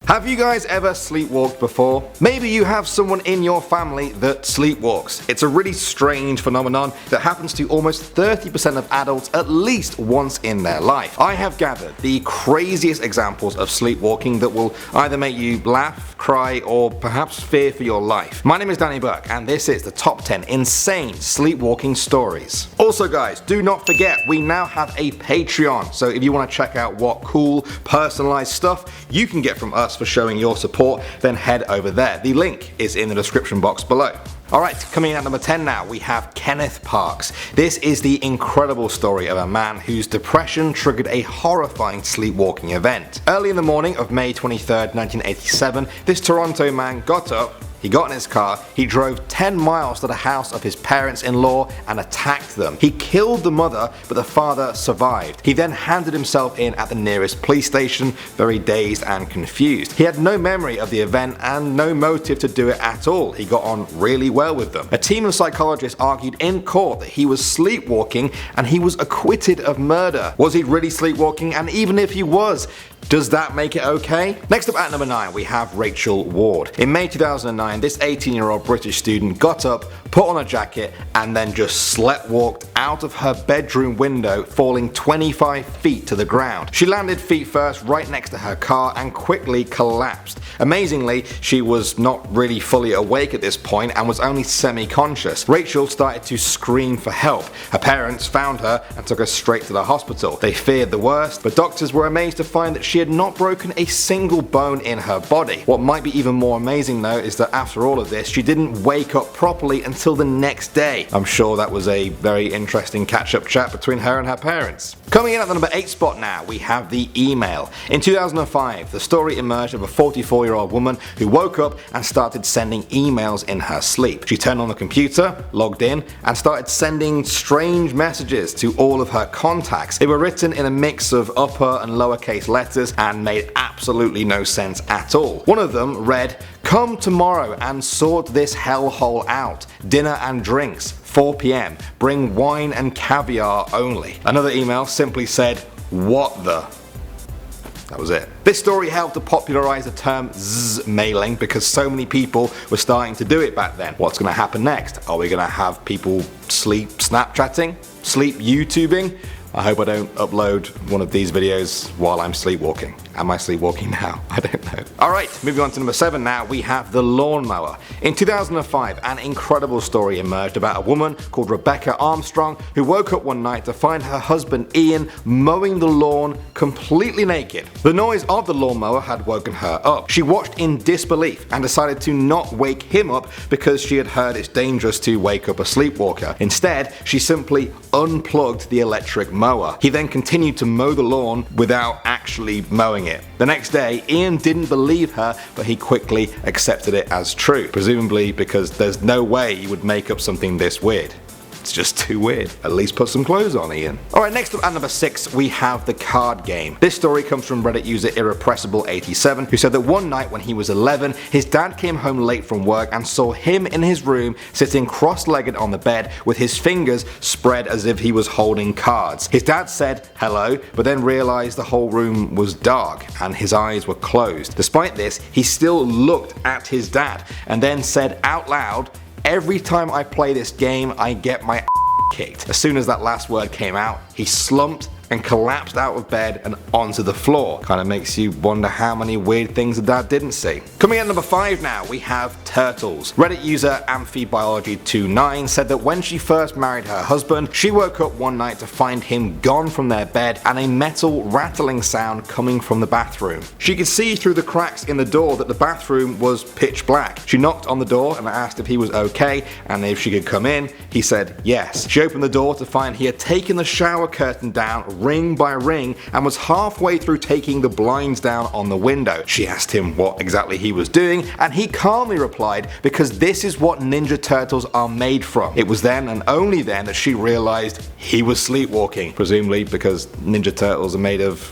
Have you guys ever sleepwalked before? Maybe you have someone in your family that sleepwalks. It's a really strange phenomenon that happens to almost 30% of adults at least once in their life. I have gathered the craziest examples of sleepwalking that will either make you laugh, cry, or perhaps fear for your life. My name is Danny Burke and this is the top 10 insane sleepwalking stories. Also guys, do not forget we now have a Patreon, so if you want to check out what cool personalized stuff you can get from us for showing your support, then head over there. The link is in the description box below. Alright, coming in at number 10 now, we have Kenneth Parks. This is the incredible story of a man whose depression triggered a horrifying sleepwalking event. Early in the morning of May 23rd, 1987, this Toronto man got up, he got in his car, he drove 10 miles to the house of his parents-in-law and attacked them. He killed the mother, but the father survived. He then handed himself in at the nearest police station, very dazed and confused. He had no memory of the event and no motive to do it at all. He got on really well with them. A team of psychologists argued in court that he was sleepwalking and he was acquitted of murder. Was he really sleepwalking? And even if he was, does that make it okay? Next up at number 9 we have Rachel Ward. In May 2009, this 18-year-old British student got up, put on a jacket, and then just sleptwalked out of her bedroom window, falling 25 feet to the ground. She landed feet first right next to her car and quickly collapsed. Amazingly, she was not really fully awake at this point and was only semi-conscious. Rachel started to scream for help. Her parents found her and took her straight to the hospital. They feared the worst, but doctors were amazed to find that she had not broken a single bone in her body. What might be even more amazing though is that after all of this, she didn't wake up properly until the next day. I'm sure that was a very interesting catch-up chat between her and her parents. Coming in at the number 8 spot now, we have the email. In 2005, the story emerged of a 44-year-old woman who woke up and started sending emails in her sleep. She turned on the computer, logged in, and started sending strange messages to all of her contacts. They were written in a mix of upper and lowercase letters and made absolutely no sense at all. One of them read, "Come tomorrow and sort this hellhole out. Dinner and drinks, 4 p.m. Bring wine and caviar only." Another email simply said, "What the?" That was it. This story helped to popularize the term Zzz mailing because so many people were starting to do it back then. What's going to happen next? Are we going to have people sleep Snapchatting? Sleep YouTubing? I hope I don't upload one of these videos while I'm sleepwalking. Am I sleepwalking now? I don't know. Alright, moving on to number 7 now, we have the lawnmower. In 2005, an incredible story emerged about a woman called Rebecca Armstrong who woke up one night to find her husband Ian mowing the lawn completely naked. The noise of the lawnmower had woken her up. She watched in disbelief and decided to not wake him up because she had heard it's dangerous to wake up a sleepwalker. Instead, she simply unplugged the electric mower. He then continued to mow the lawn without actually mowing it. The next day, Ian didn't believe her, but he quickly accepted it as true, presumably because there's no way you would make up something this weird. It's just too weird. At least put some clothes on, Ian. Alright, next up at number 6 we have the card game. This story comes from Reddit user Irrepressible87 who said that one night when he was 11, his dad came home late from work and saw him in his room sitting cross-legged on the bed with his fingers spread as if he was holding cards. His dad said hello, but then realized the whole room was dark and his eyes were closed. Despite this, he still looked at his dad and then said out loud, "Every time I play this game, I get my kicked." As soon as that last word came out, he slumped and collapsed out of bed and onto the floor. Kinda makes you wonder how many weird things the dad didn't see. Coming at number 5 now, we have turtles. Reddit user Amphibiology29 said that when she first married her husband, she woke up one night to find him gone from their bed and a metal rattling sound coming from the bathroom. She could see through the cracks in the door that the bathroom was pitch black. She knocked on the door and asked if he was okay and if she could come in. He said yes. She opened the door to find he had taken the shower curtain down ring by ring and was halfway through taking the blinds down on the window. She asked him what exactly he was doing and he calmly replied, "Because this is what Ninja Turtles are made from." It was then and only then that she realized he was sleepwalking, presumably because Ninja Turtles are made of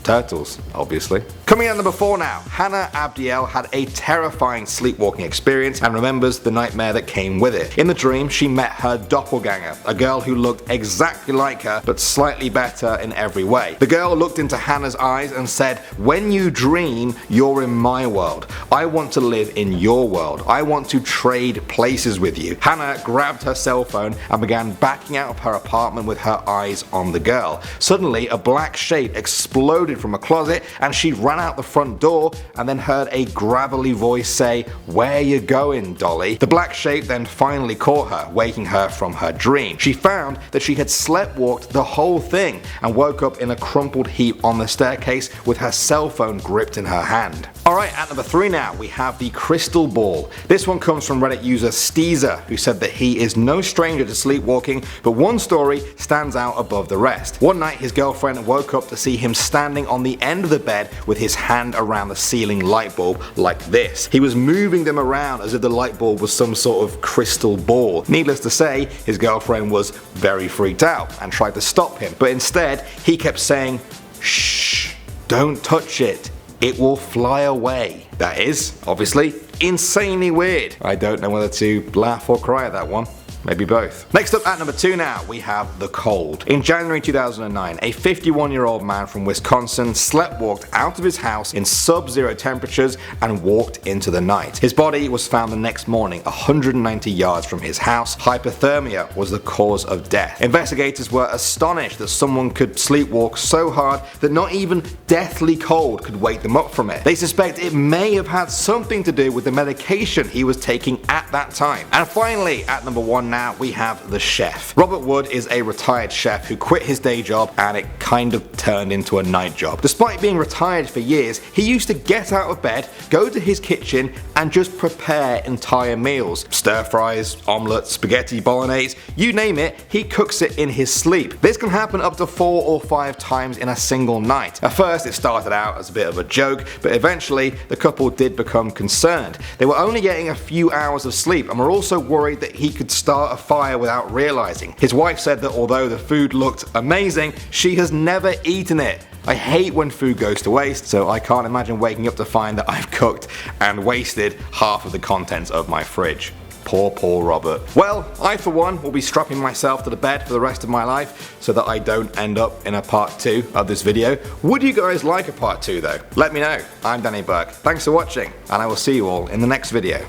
turtles, obviously. Coming in at number 4 now, Hannah Abdiel had a terrifying sleepwalking experience and remembers the nightmare that came with it. In the dream, she met her doppelganger, a girl who looked exactly like her but slightly better in every way. The girl looked into Hannah's eyes and said, "When you dream, you're in my world. I want to live in your world. I want to trade places with you." Hannah grabbed her cell phone and began backing out of her apartment with her eyes on the girl. Suddenly, a black shape exploded from a closet and she ran out the front door and then heard a gravelly voice say, "Where you going, Dolly?" The black shape then finally caught her, waking her from her dream. She found that she had sleptwalked the whole thing and woke up in a crumpled heap on the staircase with her cell phone gripped in her hand. Alright, at number 3 now, we have the crystal ball. This one comes from Reddit user Steezer, who said that he is no stranger to sleepwalking, but one story stands out above the rest. One night his girlfriend woke up to see him standing on the end of the bed with his hand around the ceiling light bulb like this. He was moving them around as if the light bulb was some sort of crystal ball. Needless to say, his girlfriend was very freaked out and tried to stop him, but instead he kept saying, "Shh, don't touch it. It will fly away." That is, obviously, insanely weird. I don't know whether to laugh or cry at that one. Maybe both. Next up at number 2 now, we have the cold. In January 2009, a 51-year-old man from Wisconsin sleptwalked out of his house in sub-zero temperatures and walked into the night. His body was found the next morning 190 yards from his house. Hypothermia was the cause of death. Investigators were astonished that someone could sleepwalk so hard that not even deathly cold could wake them up from it. They suspect it may have had something to do with the medication he was taking at that time. And finally, at number 1 now, we have the chef. Robert Wood is a retired chef who quit his day job and it kind of turned into a night job. Despite being retired for years, he used to get out of bed, go to his kitchen and just prepare entire meals. Stir fries, omelets, spaghetti bolognese, you name it, he cooks it in his sleep. This can happen up to 4 or 5 times in a single night. At first it started out as a bit of a joke, but eventually the couple did become concerned. They were only getting a few hours of sleep and were also worried that he could start a fire without realizing. His wife said that although the food looked amazing, she has never eaten it. I hate when food goes to waste, so I can't imagine waking up to find that I've cooked and wasted half of the contents of my fridge. Poor Robert. Well, I for one will be strapping myself to the bed for the rest of my life so that I don't end up in a part 2 of this video. Would you guys like a part 2 though? Let me know. I'm Danny Burke. Thanks for watching and I will see you all in the next video.